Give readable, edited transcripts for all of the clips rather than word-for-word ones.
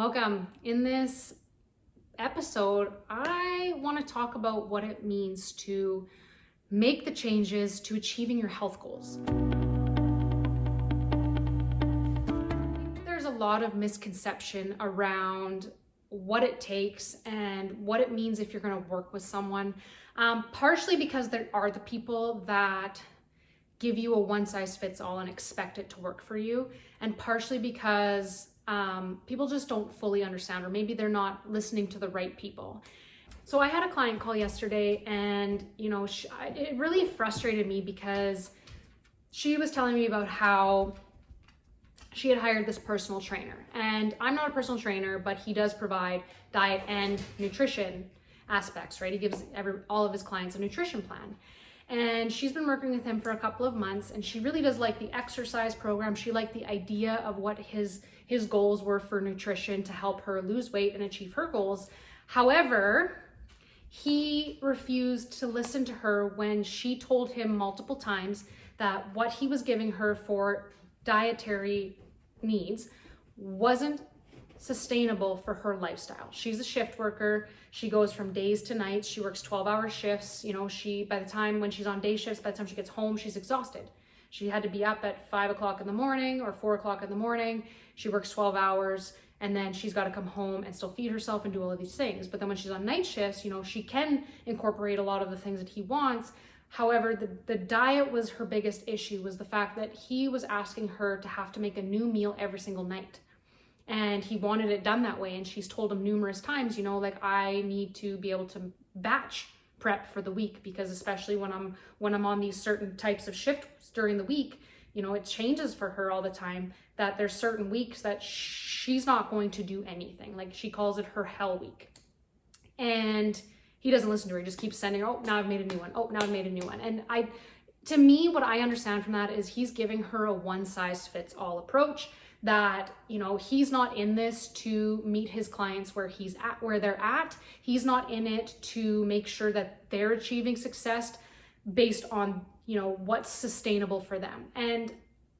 Welcome. In this episode, I want to talk about what it means to make the changes to achieving your health goals. There's a lot of misconception around what it takes and what it means if you're going to work with someone, partially because there are the people that give you a one-size-fits-all and expect it to work for you, and partially because people just don't fully understand, or maybe they're not listening to the right people. So I had a client call yesterday, and it really frustrated me because she was telling me about how she had hired this personal trainer, and I'm not a personal trainer, but he does provide diet and nutrition aspects, right? He gives all of his clients a nutrition plan. And she's been working with him for a couple of months, and she really does like the exercise program. She liked the idea of what his goals were for nutrition to help her lose weight and achieve her goals. However, he refused to listen to her when she told him multiple times that what he was giving her for dietary needs wasn't sustainable for her lifestyle. She's a shift worker. She goes from days to nights. She works 12-hour shifts. By the time when she's on day shifts, by the time she gets home, she's exhausted. She had to be up at 5 o'clock in the morning or 4 o'clock in the morning. She works 12 hours, and then she's got to come home and still feed herself and do all of these things. But then when she's on night shifts, she can incorporate a lot of the things that he wants. However, the diet was her biggest issue, was the fact that he was asking her to have to make a new meal every single night. And he wanted it done that way. And she's told him numerous times, I need to be able to batch prep for the week, because especially when I'm on these certain types of shifts during the week, it changes for her all the time, that there's certain weeks that she's not going to do anything. Like, she calls it her hell week. And he doesn't listen to her. He just keeps sending, oh, now I've made a new one. Oh, now I've made a new one. And to me, what I understand from that is he's giving her a one-size-fits-all approach, that he's not in this to meet his clients where they're at. He's not in it to make sure that they're achieving success based on what's sustainable for them. And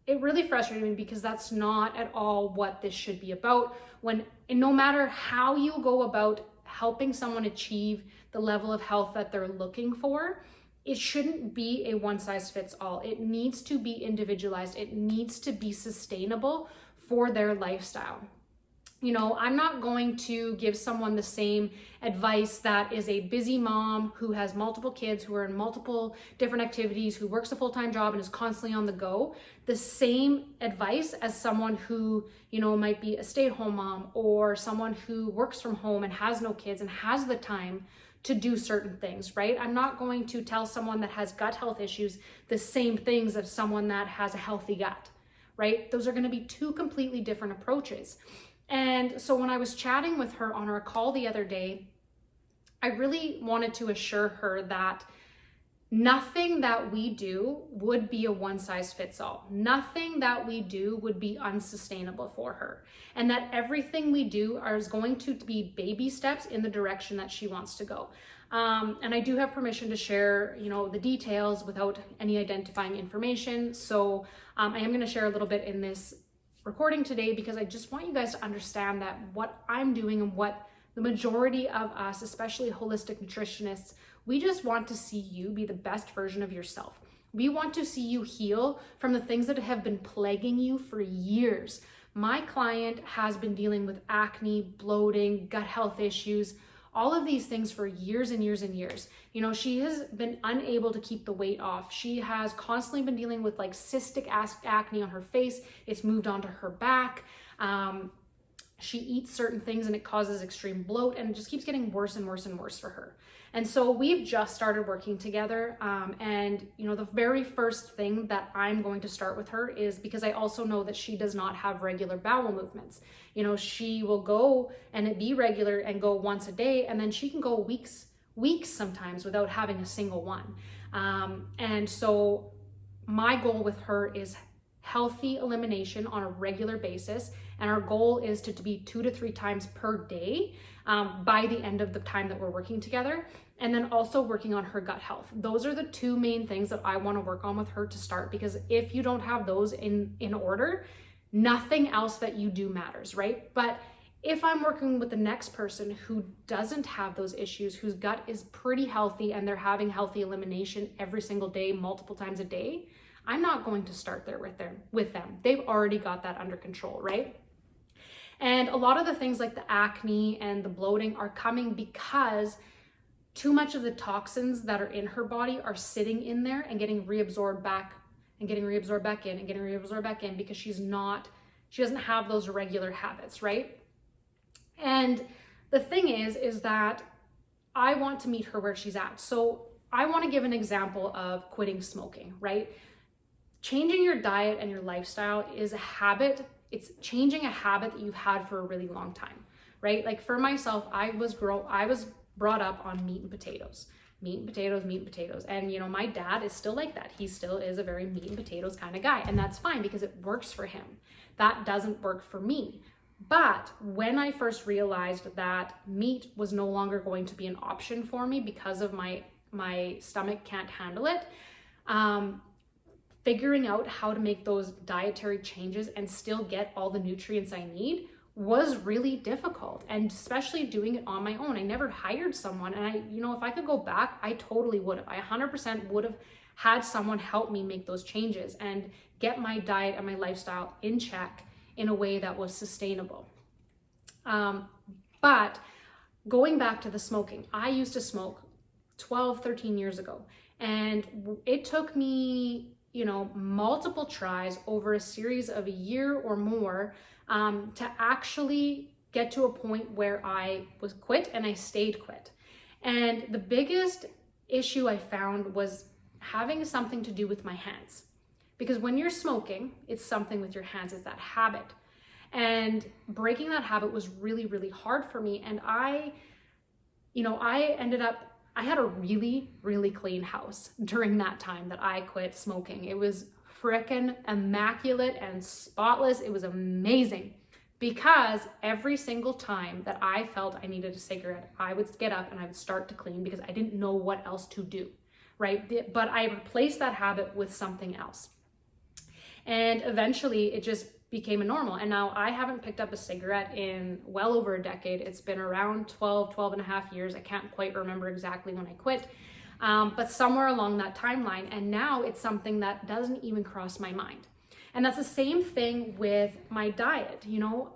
it really frustrated me, because that's not at all what this should be about. And no matter how you go about helping someone achieve the level of health that they're looking for, it shouldn't be a one-size-fits-all. It needs to be individualized. It needs to be sustainable for their lifestyle. I'm not going to give someone the same advice that is a busy mom who has multiple kids, who are in multiple different activities, who works a full-time job and is constantly on the go, the same advice as someone who, might be a stay-at-home mom, or someone who works from home and has no kids and has the time to do certain things, right? I'm not going to tell someone that has gut health issues the same things as someone that has a healthy gut, right? Those are going to be two completely different approaches. And so when I was chatting with her on our call the other day, I really wanted to assure her that nothing that we do would be a one-size-fits-all. Nothing that we do would be unsustainable for her. And that everything we do is going to be baby steps in the direction that she wants to go. And I do have permission to share, the details without any identifying information. So I am going to share a little bit in this recording today, because I just want you guys to understand that what I'm doing and what the majority of us, especially holistic nutritionists, we just want to see you be the best version of yourself. We want to see you heal from the things that have been plaguing you for years. My client has been dealing with acne, bloating, gut health issues, all of these things for years and years and years. She has been unable to keep the weight off. She has constantly been dealing with cystic acne on her face. It's moved onto her back. She eats certain things and it causes extreme bloat, and it just keeps getting worse and worse and worse for her. And so we've just started working together. And the very first thing that I'm going to start with her is, because I also know that she does not have regular bowel movements. She will go and it be regular and go once a day, and then she can go weeks sometimes without having a single one. And so my goal with her is healthy elimination on a regular basis. And our goal is to be 2 to 3 times per day by the end of the time that we're working together. And then also working on her gut health. Those are the 2 main things that I want to work on with her to start, because if you don't have those in order, nothing else that you do matters, right? But If I'm working with the next person who doesn't have those issues, whose gut is pretty healthy and they're having healthy elimination every single day, multiple times a day, I'm not going to start there with them. They've already got that under control, right? And a lot of the things like the acne and the bloating are coming because too much of the toxins that are in her body are sitting in there and getting reabsorbed back and getting reabsorbed back in and getting reabsorbed back in because she doesn't have those regular habits, right? And the thing is that I want to meet her where she's at. So I want to give an example of quitting smoking, right? Changing your diet and your lifestyle is a habit. It's changing a habit that you've had for a really long time, right? Like for myself, I was brought up on meat and potatoes. Meat and potatoes, meat and potatoes. And my dad is still like that. He still is a very meat and potatoes kind of guy. And that's fine because it works for him. That doesn't work for me. But when I first realized that meat was no longer going to be an option for me because of my stomach can't handle it, figuring out how to make those dietary changes and still get all the nutrients I need was really difficult, and especially doing it on my own. I never hired someone, and if I could go back, I totally would have. I 100% would have had someone help me make those changes and get my diet and my lifestyle in check in a way that was sustainable. But going back to the smoking, I used to smoke 12, 13 years ago, and it took me multiple tries over a series of a year or more to actually get to a point where I was quit, and I stayed quit. And the biggest issue I found was having something to do with my hands. Because when you're smoking, it's something with your hands, it's that habit. And breaking that habit was really, really hard for me. And I had a really, really clean house during that time that I quit smoking. It was frickin' immaculate and spotless. It was amazing because every single time that I felt I needed a cigarette, I would get up and I would start to clean because I didn't know what else to do, right? But I replaced that habit with something else. And eventually it just became a normal. And now I haven't picked up a cigarette in well over a decade. It's been around 12 and a half years. I can't quite remember exactly when I quit, but somewhere along that timeline. And now it's something that doesn't even cross my mind. And that's the same thing with my diet.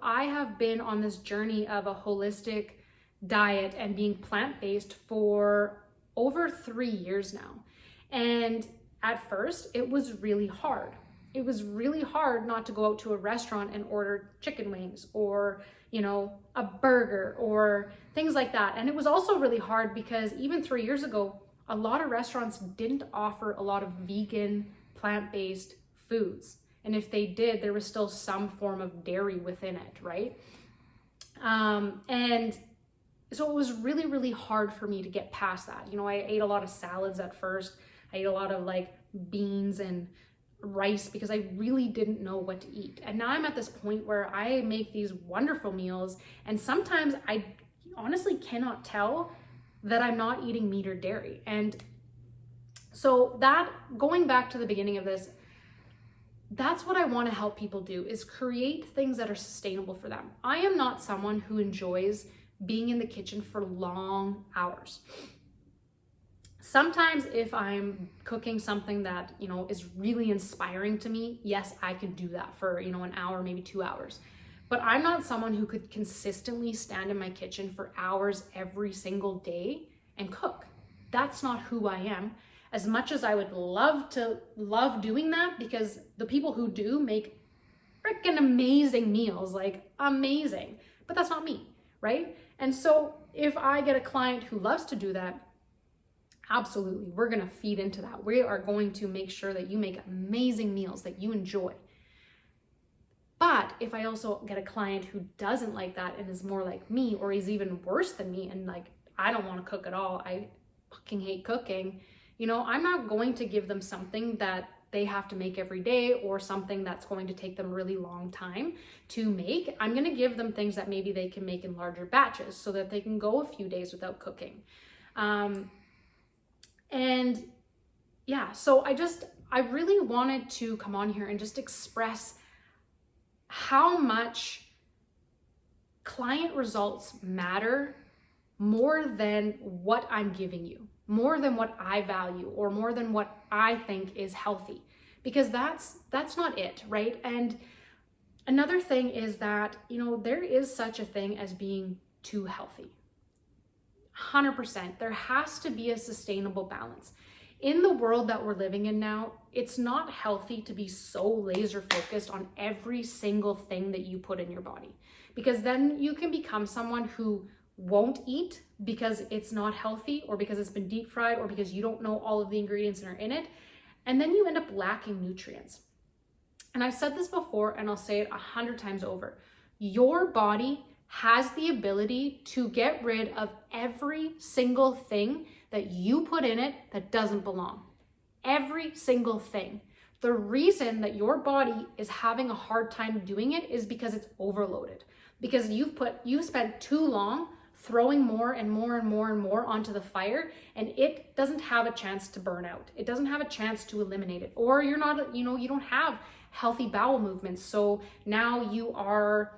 I have been on this journey of a holistic diet and being plant-based for over 3 years now. And at first it was really hard. It was really hard not to go out to a restaurant and order chicken wings or, a burger or things like that. And it was also really hard because even 3 years ago, a lot of restaurants didn't offer a lot of vegan, plant-based foods. And if they did, there was still some form of dairy within it, right? And so it was really, really hard for me to get past that. I ate a lot of salads at first. I ate a lot of beans and rice because I really didn't know what to eat. And now I'm at this point where I make these wonderful meals, and sometimes I honestly cannot tell that I'm not eating meat or dairy. And so that, going back to the beginning of this, that's what I want to help people do, is create things that are sustainable for them. I am not someone who enjoys being in the kitchen for long hours. Sometimes if I'm cooking something that, is really inspiring to me, yes, I could do that for, an hour, maybe 2 hours. But I'm not someone who could consistently stand in my kitchen for hours every single day and cook. That's not who I am. As much as I would love doing that, because the people who do make freaking amazing meals, amazing, but that's not me, right? And so if I get a client who loves to do that, absolutely, we're going to feed into that. We are going to make sure that you make amazing meals that you enjoy. But if I also get a client who doesn't like that and is more like me, or is even worse than me, and I don't want to cook at all, I fucking hate cooking, I'm not going to give them something that they have to make every day or something that's going to take them a really long time to make. I'm going to give them things that maybe they can make in larger batches so that they can go a few days without cooking. And yeah, so I really wanted to come on here and just express how much client results matter more than what I'm giving you, more than what I value, or more than what I think is healthy, because that's not it, right? And another thing is that, there is such a thing as being too healthy. 100%. There has to be a sustainable balance. In the world that we're living in now, it's not healthy to be so laser focused on every single thing that you put in your body, because then you can become someone who won't eat because it's not healthy, or because it's been deep fried, or because you don't know all of the ingredients that are in it. And then you end up lacking nutrients. And I've said this before, and I'll say it 100 times over. Your body has the ability to get rid of every single thing that you put in it that doesn't belong. Every single thing. The reason that your body is having a hard time doing it is because it's overloaded. Because you've spent too long throwing more and more and more and more onto the fire, and it doesn't have a chance to burn out. It doesn't have a chance to eliminate it. Or you don't have healthy bowel movements. So now you're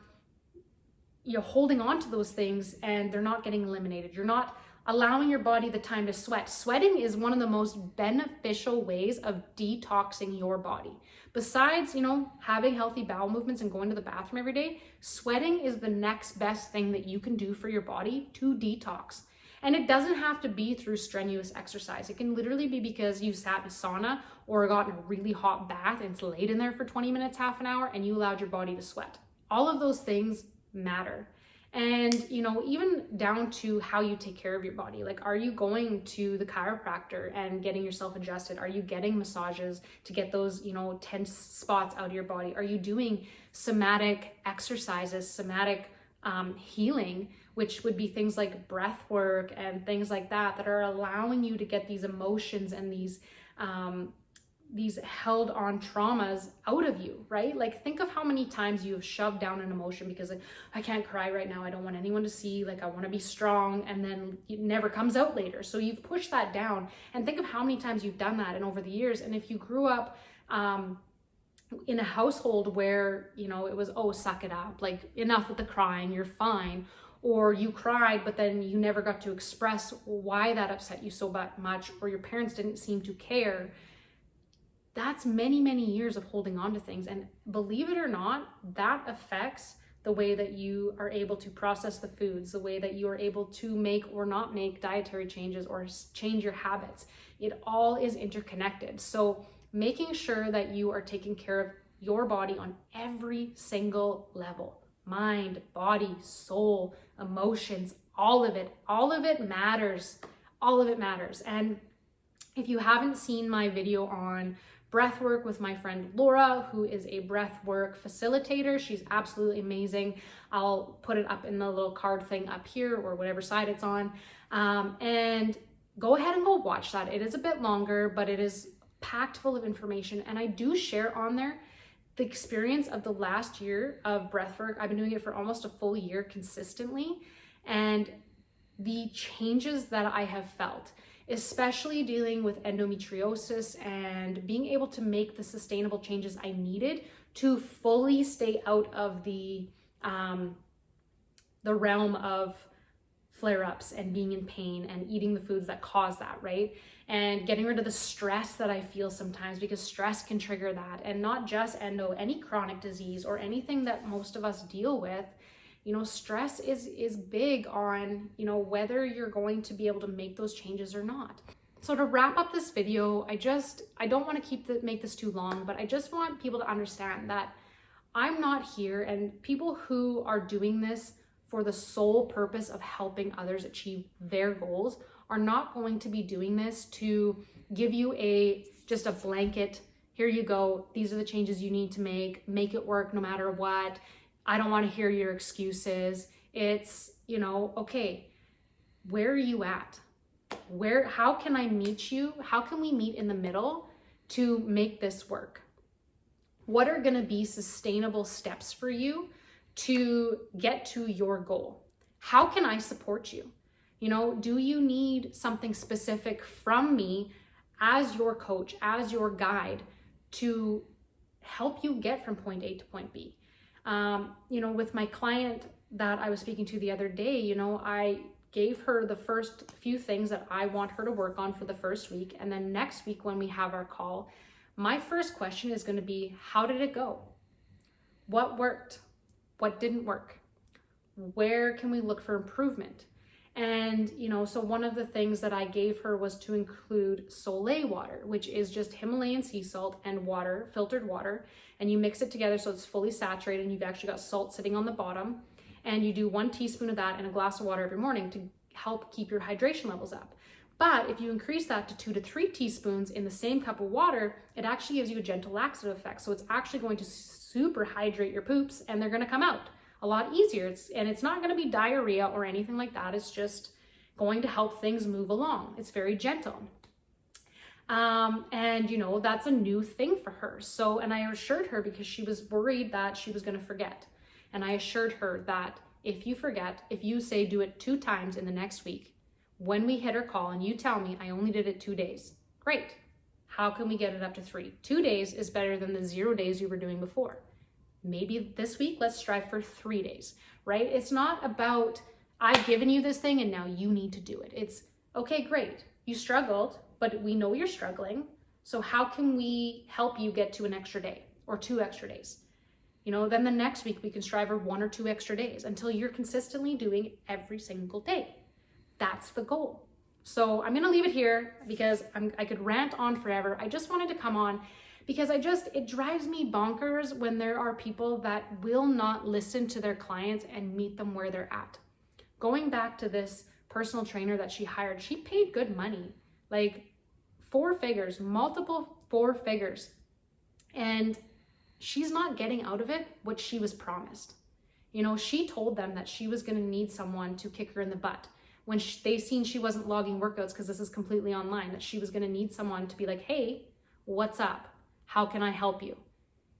holding on to those things and they're not getting eliminated. You're not allowing your body the time to sweat. Sweating is one of the most beneficial ways of detoxing your body. Besides, having healthy bowel movements and going to the bathroom every day, sweating is the next best thing that you can do for your body to detox. And it doesn't have to be through strenuous exercise. It can literally be because you sat in a sauna or got in a really hot bath and it's laid in there for 20 minutes, half an hour, and you allowed your body to sweat. All of those things matter. And, even down to how you take care of your body. Like, are you going to the chiropractor and getting yourself adjusted? Are you getting massages to get those, tense spots out of your body? Are you doing somatic exercises, somatic healing, which would be things like breath work and things like that are allowing you to get these emotions and these held on traumas out of you, right? Like, think of how many times you have shoved down an emotion because I can't cry right now. I don't want anyone to see, like, I want to be strong. And then it never comes out later. So you've pushed that down, and think of how many times you've done that and over the years. And if you grew up, in a household where, it was, oh, suck it up, like, enough with the crying, you're fine. Or you cried, but then you never got to express why that upset you so much, or your parents didn't seem to care. That's many, many years of holding on to things. And believe it or not, that affects the way that you are able to process the foods, the way that you are able to make or not make dietary changes or change your habits. It all is interconnected. So making sure that you are taking care of your body on every single level, mind, body, soul, emotions, all of it matters. All of it matters. And if you haven't seen my video on breath work with my friend Laura, who is a breath work facilitator, she's absolutely amazing. I'll put it up in the little card thing up here or whatever side it's on. And go ahead and go watch that. It is a bit longer, but it is packed full of information. And I do share on there the experience of the last year of breath work. I've been doing it for almost a full year consistently. And the changes that I have felt, especially dealing with endometriosis and being able to make the sustainable changes I needed to fully stay out of the realm of flare-ups and being in pain and eating the foods that cause that, right? And getting rid of the stress that I feel sometimes, because stress can trigger that. And not just endo, any chronic disease or anything that most of us deal with. Stress is big on, whether you're going to be able to make those changes or not. So to wrap up this video, I don't want to make this too long, but I just want people to understand that I'm not here, and people who are doing this for the sole purpose of helping others achieve their goals are not going to be doing this to give you just a blanket, here you go, these are the changes you need to make it work no matter what. I don't want to hear your excuses. It's, okay, where are you at? How can I meet you? How can we meet in the middle to make this work? What are going to be sustainable steps for you to get to your goal? How can I support you? Do you need something specific from me as your coach, as your guide, to help you get from point A to point B? With my client that I was speaking to the other day, you know, I gave her the first few things that I want her to work on for the first week. And then next week when we have our call, my first question is going to be, how did it go? What worked? What didn't work? Where can we look for improvement? And, you know, so one of the things that I gave her was to include Soleil water, which is just Himalayan sea salt and water, filtered water, and you mix it together so it's fully saturated and you've actually got salt sitting on the bottom. And you do 1 teaspoon of that in a glass of water every morning to help keep your hydration levels up. But if you increase that to 2 to 3 teaspoons in the same cup of water, it actually gives you a gentle laxative effect. So it's actually going to super hydrate your poops and they're going to come out a lot easier. It's not going to be diarrhea or anything like that. It's just going to help things move along. It's very gentle. And you know, that's a new thing for her. So, and I assured her because she was worried that she was going to forget. And I assured her that if you forget, if you say do it 2 times in the next week, when we hit her call and you tell me I only did it 2 days, great. How can we get it up to 3? 2 days is better than the 0 days you were doing before. Maybe this week, let's strive for 3 days, right? It's not about, I've given you this thing and now you need to do it. It's, okay, great. You struggled, but we know you're struggling. So how can we help you get to an extra day or 2 extra days? You know, then the next week we can strive for 1 or 2 extra days until you're consistently doing it every single day. That's the goal. So I'm going to leave it here because I could rant on forever. I just wanted to come on because it drives me bonkers when there are people that will not listen to their clients and meet them where they're at. Going back to this personal trainer that she hired, she paid good money, like 4 figures, multiple 4 figures. And she's not getting out of it what she was promised. You know, she told them that she was going to need someone to kick her in the butt. When they seen she wasn't logging workouts, because this is completely online, that she was going to need someone to be like, hey, what's up? How can I help you?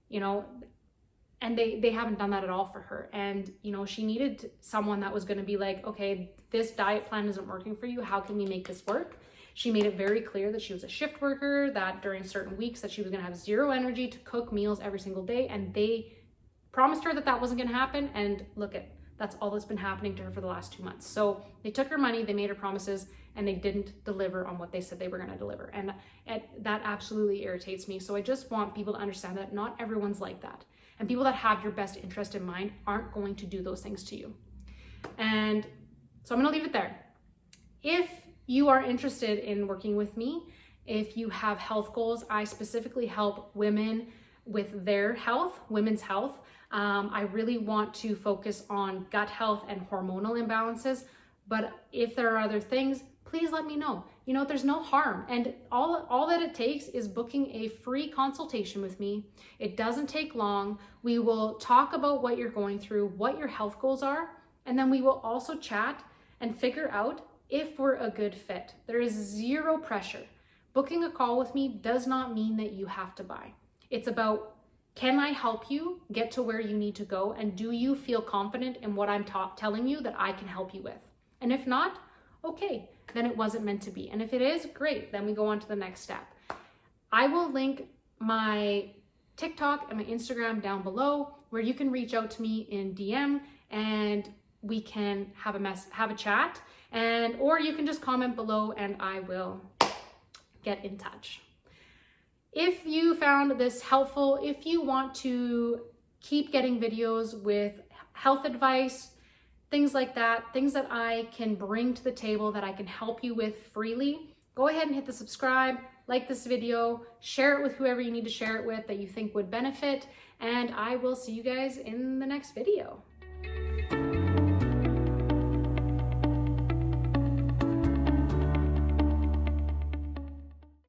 You know, and they haven't done that at all for her. And, you know, she needed someone that was going to be like, okay, this diet plan isn't working for you. How can we make this work? She made it very clear that she was a shift worker, that during certain weeks that she was going to have 0 energy to cook meals every single day. And they promised her that that wasn't going to happen. And look at, that's all that's been happening to her for the last 2 months. So they took her money, they made her promises, and they didn't deliver on what they said they were going to deliver. And that absolutely irritates me. So I just want people to understand that not everyone's like that. And people that have your best interest in mind aren't going to do those things to you. And so I'm going to leave it there. If you are interested in working with me, if you have health goals, I specifically help women with their health, women's health. I really want to focus on gut health and hormonal imbalances, but if there are other things, please let me know. You know, there's no harm. And all that it takes is booking a free consultation with me. It doesn't take long. We will talk about what you're going through, what your health goals are, and then we will also chat and figure out if we're a good fit. There is 0 pressure. Booking a call with me does not mean that you have to buy. It's about, can I help you get to where you need to go? And do you feel confident in what I'm telling you that I can help you with? And if not, okay, then it wasn't meant to be. And if it is, great, then we go on to the next step. I will link my TikTok and my Instagram down below where you can reach out to me in DM and we can have a chat, or you can just comment below and I will get in touch. If you found this helpful, if you want to keep getting videos with health advice, things like that, things that I can bring to the table that I can help you with freely, go ahead and hit the subscribe, like this video, share it with whoever you need to share it with that you think would benefit, and I will see you guys in the next video.